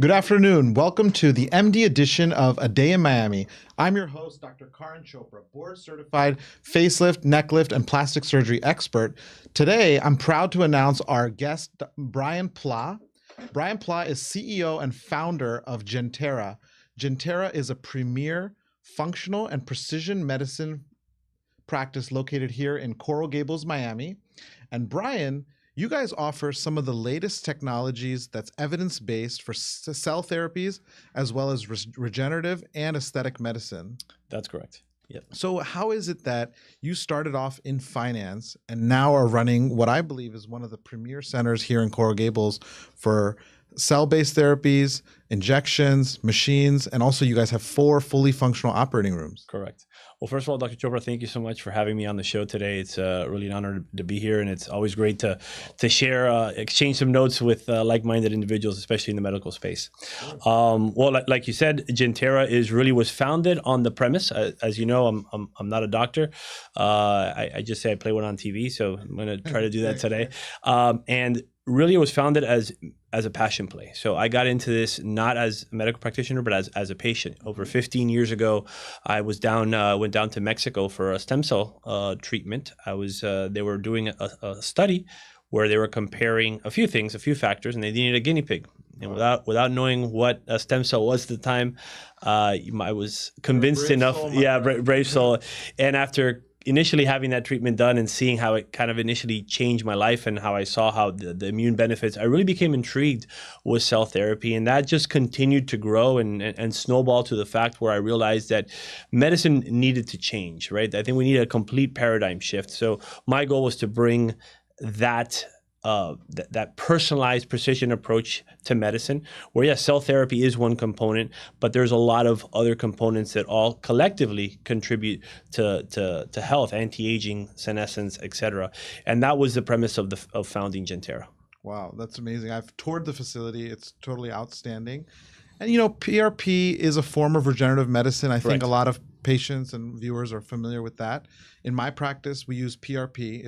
Good afternoon. Welcome to the MD edition of A Day in Miami. I'm your host, Dr. Karan Chopra, board-certified facelift, neck lift, and plastic surgery expert. Today, I'm proud to announce our guest, Brian Pla. Brian Pla is CEO and founder of Gentera. Gentera is a premier functional and precision medicine practice located here in Coral Gables, Miami. And Brian, you guys offer some of the latest technologies that's evidence-based for cell therapies, as well as regenerative and aesthetic medicine. That's correct. Yep. So how is it that you started off in finance and now are running what I believe is one of the premier centers here in Coral Gables for cell-based therapies, injections, machines, and also you guys have 4 fully functional operating rooms? Correct. Well, first of all, Dr. Chopra, thank you so much for having me on the show today. It's really an honor to be here, and it's always great to share, exchange some notes with like-minded individuals, especially in the medical space. Well, like you said, Gentera was founded on the premise. As you know, I'm not a doctor. I just say I play one on TV, so I'm going to try to do that today. And really, it was founded as a passion play. So I got into this not as a medical practitioner, but as a patient. Over 15 years ago, I was went down to Mexico for a stem cell treatment. They were doing a study where they were comparing a few factors, and they needed a guinea pig. And without knowing what a stem cell was at the time, I was convinced enough. Brave soul. And after initially having that treatment done and seeing how it kind of initially changed my life and how I saw how the immune benefits, I really became intrigued with cell therapy. And that just continued to grow and snowball to the fact where I realized that medicine needed to change, right? I think we need a complete paradigm shift. So my goal was to bring that personalized precision approach to medicine, where yes, cell therapy is one component, but there's a lot of other components that all collectively contribute to health, anti-aging, senescence, etc. And that was the premise of founding Gentera. Wow, that's amazing. I've toured the facility. It's totally outstanding. And you know, PRP is a form of regenerative medicine. I think a lot of patients and viewers are familiar with that. In my practice, we use PRP.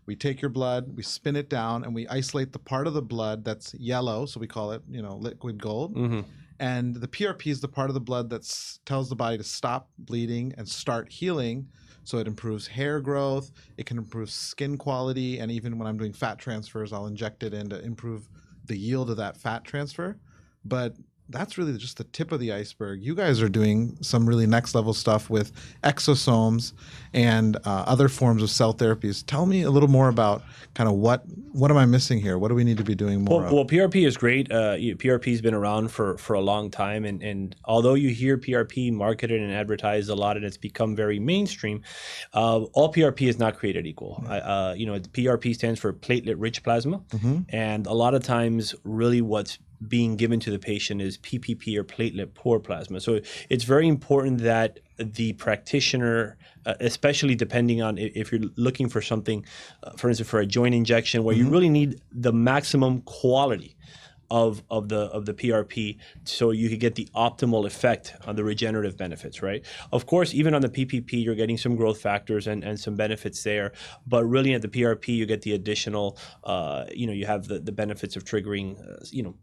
We take your blood, we spin it down, and we isolate the part of the blood that's yellow, so we call it, liquid gold. Mm-hmm. And the PRP is the part of the blood that tells the body to stop bleeding and start healing. So it improves hair growth, it can improve skin quality, and even when I'm doing fat transfers, I'll inject it in to improve the yield of that fat transfer. But that's really just the tip of the iceberg. You guys are doing some really next level stuff with exosomes and other forms of cell therapies. Tell me a little more about kind of what am I missing here? What do we need to be doing more of? Well, PRP is great. PRP has been around for a long time. And although you hear PRP marketed and advertised a lot and it's become very mainstream, all PRP is not created equal. PRP stands for platelet-rich plasma. Mm-hmm. And a lot of times really what's being given to the patient is PPP or platelet poor plasma. So it's very important that the practitioner, especially depending on if you're looking for something, for instance, for a joint injection, where you really need the maximum quality of the PRP, so you could get the optimal effect on the regenerative benefits, right? Of course, even on the PPP, you're getting some growth factors and some benefits there, but really at the PRP, you get the additional, you have the benefits of triggering,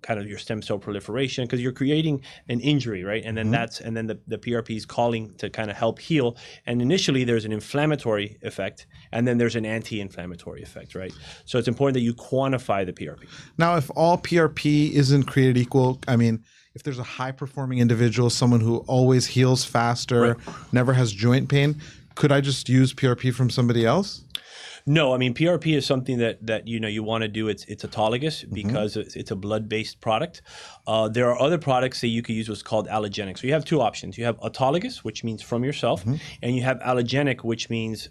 kind of your stem cell proliferation, because you're creating an injury, right? And then the PRP is calling to kind of help heal. And initially, there's an inflammatory effect, and then there's an anti-inflammatory effect, right? So it's important that you quantify the PRP. Now, if all PRP isn't created equal, I mean, if there's a high-performing individual, someone who always heals faster, never has joint pain, could I just use PRP from somebody else? No, I mean, PRP is something that you want to do. It's autologous because it's a blood-based product. There are other products that you could use what's called allogenic. So you have 2 options. You have autologous, which means from yourself, and you have allogenic, which means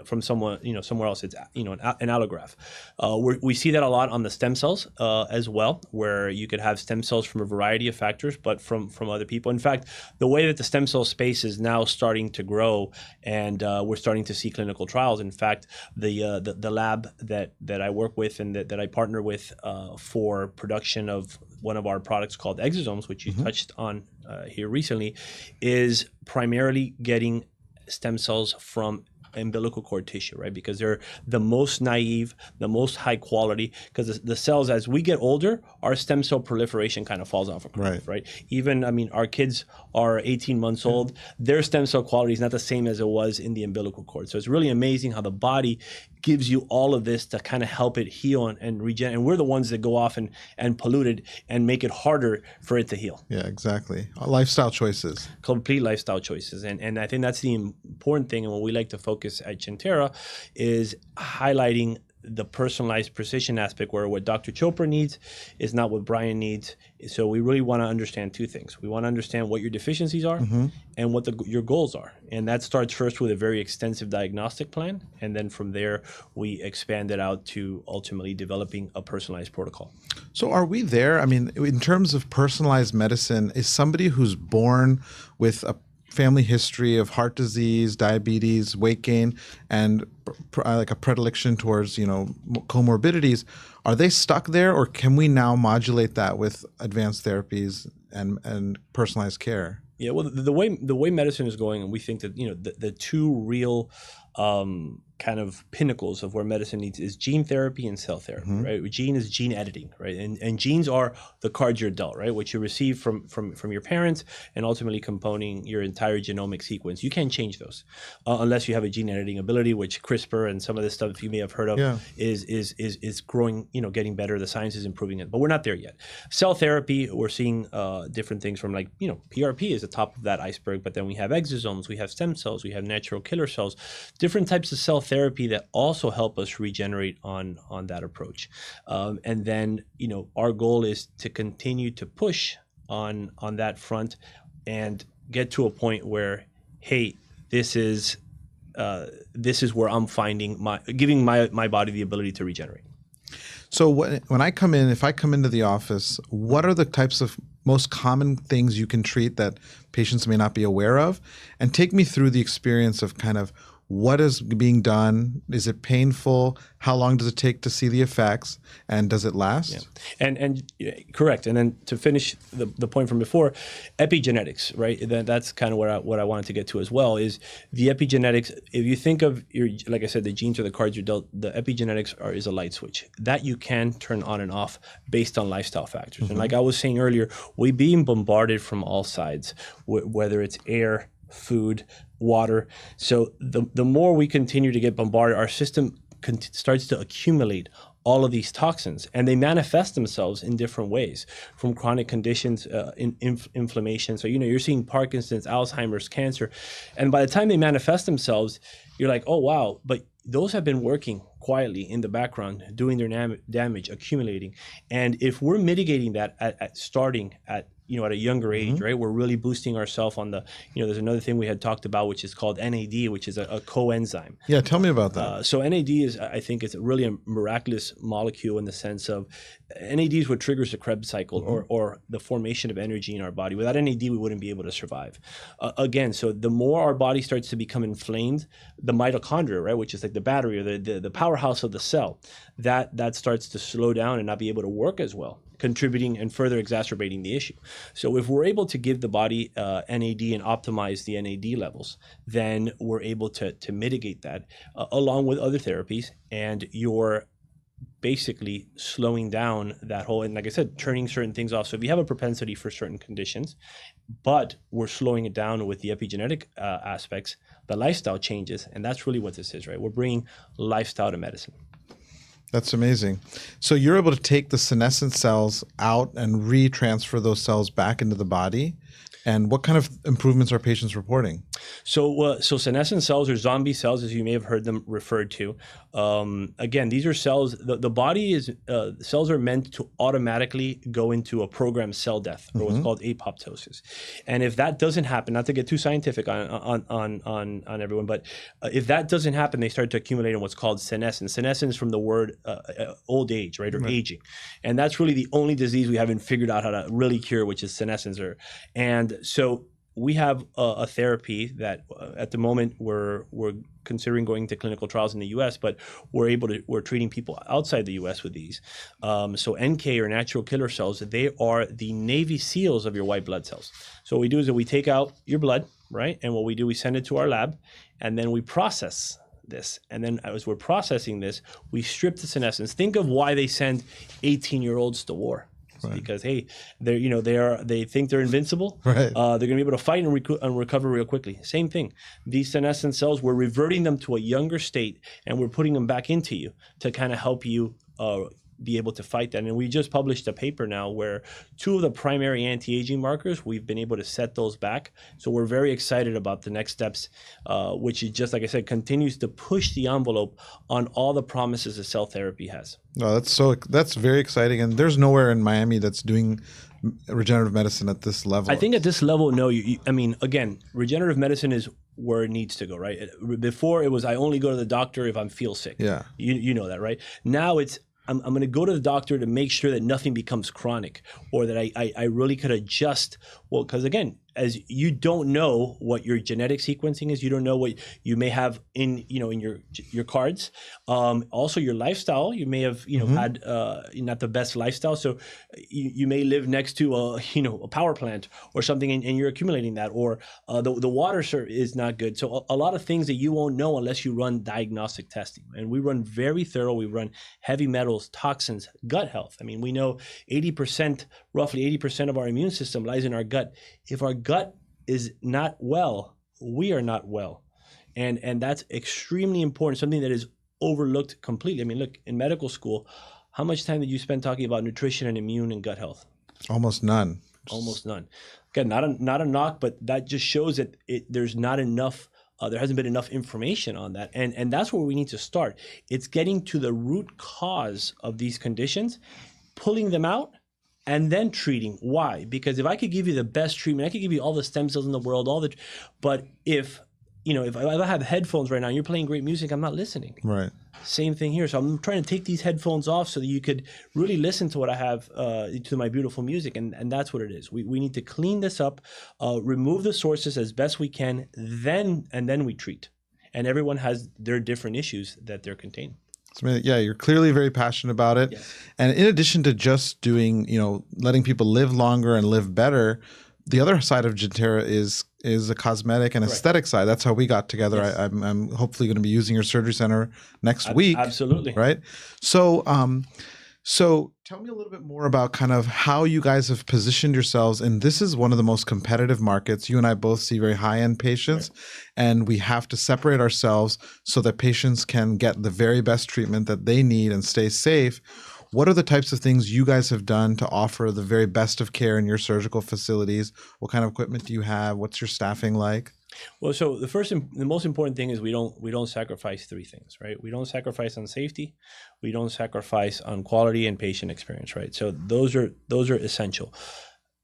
from someone somewhere else. It's an allograft. We see that a lot on the stem cells as well, where you could have stem cells from a variety of factors, but from other people. In fact, the way that the stem cell space is now starting to grow, and we're starting to see clinical trials. In fact, the lab that I work with and that I partner with for production of one of our products called exosomes, which you touched on here recently, is primarily getting stem cells from umbilical cord tissue, right? Because they're the most naive, the most high quality, because the cells, as we get older, our stem cell proliferation kind of falls off a cliff, right? Even, I mean, our kids are 18 months old, their stem cell quality is not the same as it was in the umbilical cord. So it's really amazing how the body gives you all of this to kind of help it heal and regenerate. And we're the ones that go off and pollute it and make it harder for it to heal. Yeah, exactly. Lifestyle choices. Complete lifestyle choices. And I think that's the important thing. And what we like to focus at Chintera is highlighting the personalized precision aspect, where what Dr. Chopra needs is not what Brian needs. So we really want to understand two things. We want to understand what your deficiencies are and what your goals are. And that starts first with a very extensive diagnostic plan. And then from there, we expand it out to ultimately developing a personalized protocol. So are we there? I mean, in terms of personalized medicine, is somebody who's born with a family history of heart disease, diabetes, weight gain, and like a predilection towards, comorbidities, are they stuck there, or can we now modulate that with advanced therapies and personalized care? Yeah, well, the way medicine is going, and we think that the two real kind of pinnacles of where medicine needs is gene therapy and cell therapy, right? Gene is gene editing, right? And genes are the cards you're dealt, right? What you receive from your parents, and ultimately composing your entire genomic sequence. You can't change those unless you have a gene editing ability, which CRISPR and some of this stuff you may have heard of is growing, getting better. The science is improving it, but we're not there yet. Cell therapy, we're seeing different things from PRP is the top of that iceberg, but then we have exosomes, we have stem cells, we have natural killer cells, different types of cell therapy that also help us regenerate on that approach. And then, our goal is to continue to push on that front and get to a point where, hey, this is where I'm giving my body the ability to regenerate. So when I come in, if I come into the office, what are the types of most common things you can treat that patients may not be aware of? And take me through the experience of kind of what is being done. Is it painful? How long does it take to see the effects? And does it last? Yeah. And correct. And then to finish the point from before, epigenetics, right? That's kind of what I wanted to get to as well, is the epigenetics. If you think of like I said, the genes are the cards you're dealt, the epigenetics is a light switch that you can turn on and off based on lifestyle factors. And like I was saying earlier, we're being bombarded from all sides, whether it's air, food, water. So the more we continue to get bombarded, our system starts to accumulate all of these toxins, and they manifest themselves in different ways, from chronic conditions, inflammation. So you're seeing Parkinson's, Alzheimer's, cancer, and by the time they manifest themselves, you're like, oh wow, but those have been working quietly in the background, doing their damage, accumulating. And if we're mitigating that starting at a younger age, right? We're really boosting ourselves on the, there's another thing we had talked about, which is called NAD, which is a coenzyme. Yeah, tell me about that. So NAD I think it's really a miraculous molecule in the sense of NAD is what triggers the Krebs cycle or the formation of energy in our body. Without NAD, we wouldn't be able to survive. Again, so the more our body starts to become inflamed, the mitochondria, right, which is like the battery or the powerhouse of the cell, that starts to slow down and not be able to work as well, contributing and further exacerbating the issue. So if we're able to give the body NAD and optimize the NAD levels, then we're able to mitigate that along with other therapies, and you're basically slowing down that whole, and like I said, turning certain things off. So if you have a propensity for certain conditions, but we're slowing it down with the epigenetic aspects, the lifestyle changes, and that's really what this is, right? We're bringing lifestyle to medicine. That's amazing. So you're able to take the senescent cells out and retransfer those cells back into the body. And what kind of improvements are patients reporting? So senescent cells are zombie cells, as you may have heard them referred to. Again, these are cells. The body is cells are meant to automatically go into a programmed cell death, or what's called apoptosis. And if that doesn't happen, not to get too scientific on everyone, but if that doesn't happen, they start to accumulate in what's called senescence. Senescence from the word old age, right, or aging, and that's really the only disease we haven't figured out how to really cure, which is senescence. And so we have a therapy that at the moment we're considering going to clinical trials in the U.S., but we're treating people outside the U.S. with these. So NK, or natural killer cells, they are the Navy SEALs of your white blood cells. So what we do is that we take out your blood, right? And what we do, we send it to our lab, and then we process this. And then as we're processing this, we strip this in essence. Think of why they send 18-year-olds to war. Right. Because hey, they think they're invincible. Right. They're going to be able to fight and recover real quickly. Same thing. These senescent cells, we're reverting them to a younger state, and we're putting them back into you to kind of help you be able to fight that. And we just published a paper now where 2 of the primary anti-aging markers, we've been able to set those back. So we're very excited about the next steps, which is just, like I said, continues to push the envelope on all the promises that cell therapy has. No, that's very exciting. And there's nowhere in Miami that's doing regenerative medicine at this level. I think at this level, no. I mean, again, regenerative medicine is where it needs to go, right? Before it was, I only go to the doctor if I feel sick. Yeah. You know that, right? Now it's, I'm going to go to the doctor to make sure that nothing becomes chronic, or that I really could adjust. Well, because again, as you don't know what your genetic sequencing is, you don't know what you may have in your cards. Also, your lifestyle, you may have had not the best lifestyle, so you may live next to a power plant or something, and you're accumulating that, or the water is not good. So a lot of things that you won't know unless you run diagnostic testing, and we run very thorough. We run heavy metals, toxins, gut health. I mean, we know roughly 80% of our immune system lies in our gut. If our gut is not well, we are not well. And that's extremely important, something that is overlooked completely. I mean, look, in medical school, how much time did you spend talking about nutrition and immune and gut health? Almost none. Almost none. Again, not a knock, but that just shows that there's not enough, there hasn't been enough information on that. And that's where we need to start. It's getting to the root cause of these conditions, pulling them out, and then treating. Why? Because if I could give you the best treatment, I could give you all the stem cells in the world, but if I have headphones right now and you're playing great music, I'm not listening. Right. Same thing here. So I'm trying to take these headphones off so that you could really listen to what I have, to my beautiful music. And that's what it is. We need to clean this up, remove the sources as best we can, and then we treat. And everyone has their different issues that they're containing. Yeah, you're clearly very passionate about it. Yes. And in addition to just doing, letting people live longer and live better, the other side of Gentera is a cosmetic and aesthetic side. That's how we got together. Yes. I'm hopefully going to be using your surgery center next week. Absolutely. Right. So tell me a little bit more about kind of how you guys have positioned yourselves. And this is one of the most competitive markets. You and I both see very high-end patients, right, and we have to separate ourselves so that patients can get the very best treatment that they need and stay safe. What are the types of things you guys have done to offer the very best of care in your surgical facilities? What kind of equipment do you have? What's your staffing like? Well, so the most important thing is we don't sacrifice 3 things, right? We don't sacrifice on safety, we don't sacrifice on quality and patient experience, right? So those are essential.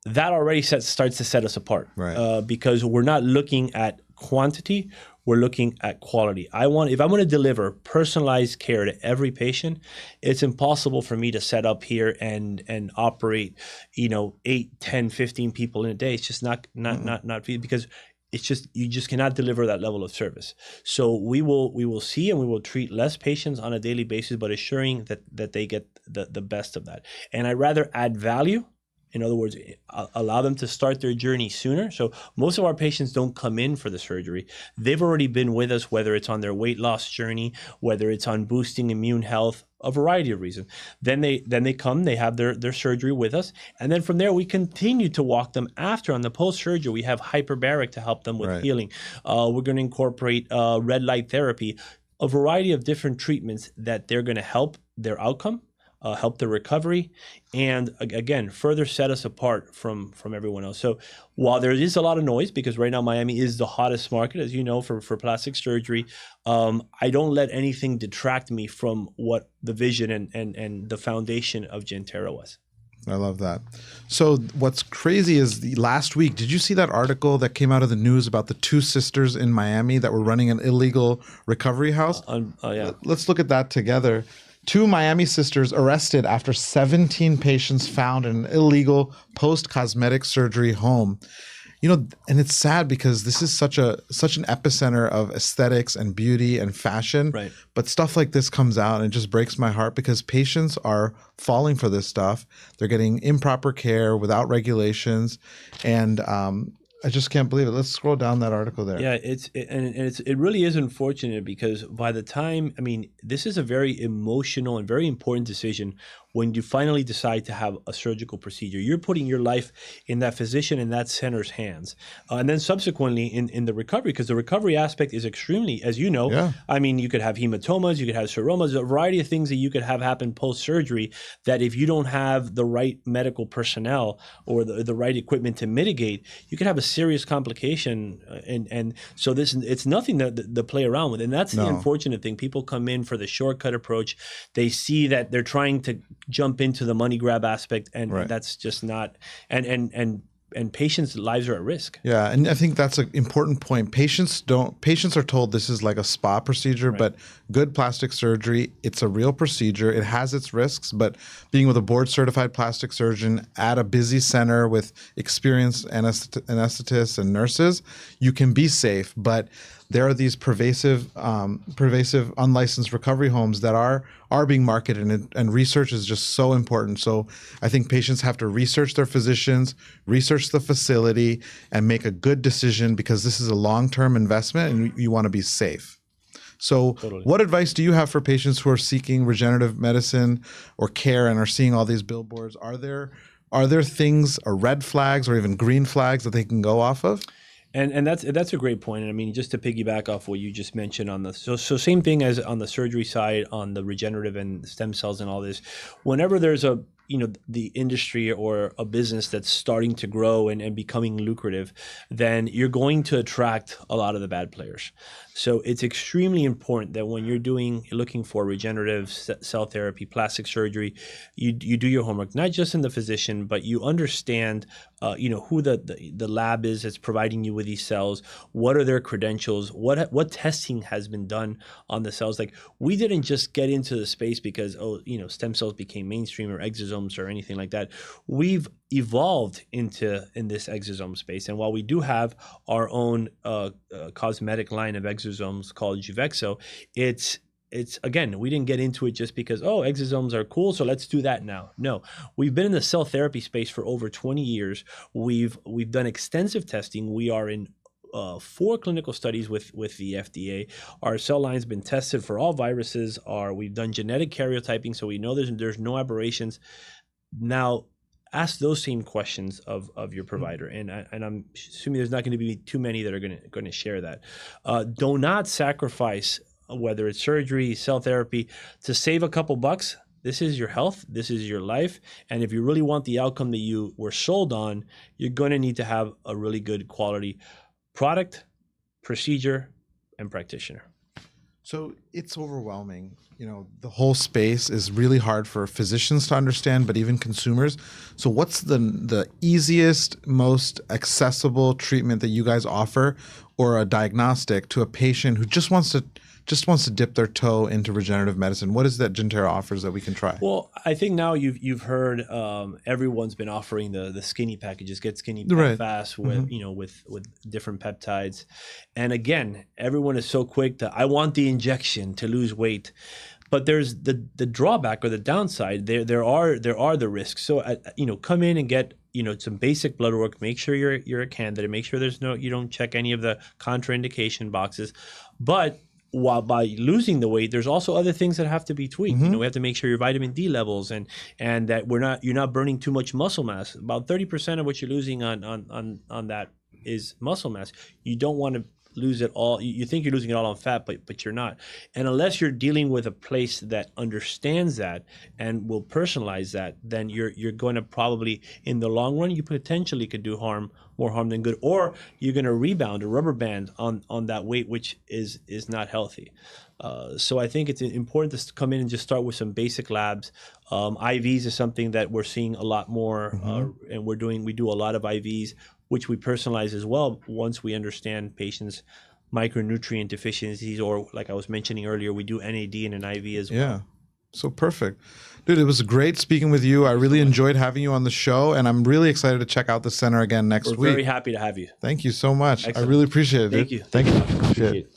That already starts to set us apart, right? Because we're not looking at quantity, we're looking at quality. If I want to deliver personalized care to every patient, it's impossible for me to set up here and operate, 8, 10, 15 people in a day. It's just not because it's just, you just cannot deliver that level of service. So we will see and we will treat less patients on a daily basis, but assuring that they get the best of that. And I'd rather add value. In other words, allow them to start their journey sooner. So most of our patients don't come in for the surgery. They've already been with us, whether it's on their weight loss journey, whether it's on boosting immune health, a variety of reasons. Then they come, they have their surgery with us. And then from there, we continue to walk them after. On the post-surgery, we have hyperbaric to help them with right, healing. We're going to incorporate red light therapy, a variety of different treatments that they're going to help their outcome, help the recovery, and again, further set us apart from everyone else. So while there is a lot of noise, because right now Miami is the hottest market, as you know, for plastic surgery, I don't let anything detract me from what the vision and the foundation of Gentera was. I love that. So what's crazy is last week, did you see that article that came out of the news about the 2 sisters in Miami that were running an illegal recovery house? Yeah. Let's look at that together. 2 Miami sisters arrested after 17 patients found in an illegal post-cosmetic surgery home. And it's sad because this is such an epicenter of aesthetics and beauty and fashion. Right. But stuff like this comes out and it just breaks my heart because patients are falling for this stuff. They're getting improper care without regulations. And I just can't believe it. Let's scroll down that article there. Yeah, it really is unfortunate because by the time, I mean, this is a very emotional and very important decision when you finally decide to have a surgical procedure. You're putting your life in that physician and that center's hands. And then subsequently in the recovery, because the recovery aspect is extremely, as you know, I mean, you could have hematomas, you could have seromas, a variety of things that you could have happen post-surgery that if you don't have the right medical personnel or the right equipment to mitigate, you could have a serious complication. And so it's nothing to play around with. And that's the unfortunate thing. People come in for the shortcut approach. They see that they're trying to jump into the money grab aspect, and that's just not, and patients' lives are at risk. Yeah, and I think that's an important point. Patients are told this is like a spa procedure, but good plastic surgery, it's a real procedure. It has its risks, but being with a board-certified plastic surgeon at a busy center with experienced anesthetists and nurses, you can be safe. But there are these pervasive unlicensed recovery homes that are being marketed, and research is just so important. So I think patients have to research their physicians, research the facility, and make a good decision because this is a long-term investment and you want to be safe. So what advice do you have for patients who are seeking regenerative medicine or care and are seeing all these billboards? Are there things or red flags or even green flags that they can go off of? And that's a great point. And I mean, just to piggyback off what you just mentioned on the so same thing as on the surgery side, on the regenerative and stem cells and all this, whenever there's the industry or a business that's starting to grow and becoming lucrative, then you're going to attract a lot of the bad players. So it's extremely important that when you're looking for regenerative cell therapy, plastic surgery, you do your homework, not just in the physician, but you understand, who the lab is that's providing you with these cells. What are their credentials? What testing has been done on the cells? Like, we didn't just get into the space because stem cells became mainstream or exosomes or anything like that. We've evolved in this exosome space, and while we do have our own cosmetic line of exosomes called Juvexo, it's again, we didn't get into it just because exosomes are cool, so let's do that now. No, we've been in the cell therapy space for over 20 years. We've done extensive testing. We are in 4 clinical studies with the FDA. Our cell line's been tested for all viruses. We've done genetic karyotyping, so we know there's no aberrations. Now, ask those same questions of your provider, and I'm assuming there's not going to be too many that are going to share that. Do not sacrifice, whether it's surgery, cell therapy, to save a couple bucks. This is your health, this is your life, and if you really want the outcome that you were sold on, you're going to need to have a really good quality product, procedure, and practitioner. So it's overwhelming. The whole space is really hard for physicians to understand, but even consumers. So what's the easiest, most accessible treatment that you guys offer, or a diagnostic to a patient who just wants to dip their toe into regenerative medicine? What is that Gentera offers that we can try? Well, I think now you've heard everyone's been offering the skinny packages, get skinny fast with with different peptides. And again, everyone is so quick to, I want the injection to lose weight. But there's the drawback or the downside. There are the risks. So come in and get some basic blood work. Make sure you're a candidate. Make sure you don't check any of the contraindication boxes. But while by losing the weight, there's also other things that have to be tweaked. We have to make sure your vitamin D levels and that you're not burning too much muscle mass. About 30% of what you're losing on that is muscle mass. You don't want to lose it all. You think you're losing it all on fat, but you're not. And unless you're dealing with a place that understands that and will personalize that, then you're going to probably, in the long run, you potentially could do more harm than good, or you're going to rebound or rubber band on that weight, which is not healthy. So I think it's important to come in and just start with some basic labs. IVs is something that we're seeing a lot more, and we do a lot of IVs, which we personalize as well once we understand patients' micronutrient deficiencies, or like I was mentioning earlier, we do NAD in an IV as well. Yeah, so perfect. Dude, it was great speaking with you. I really enjoyed having you on the show, and I'm really excited to check out the center again next week. We're very happy to have you. Thank you so much. Excellent. I really appreciate it, dude. Thank you. Thank you. Appreciate it.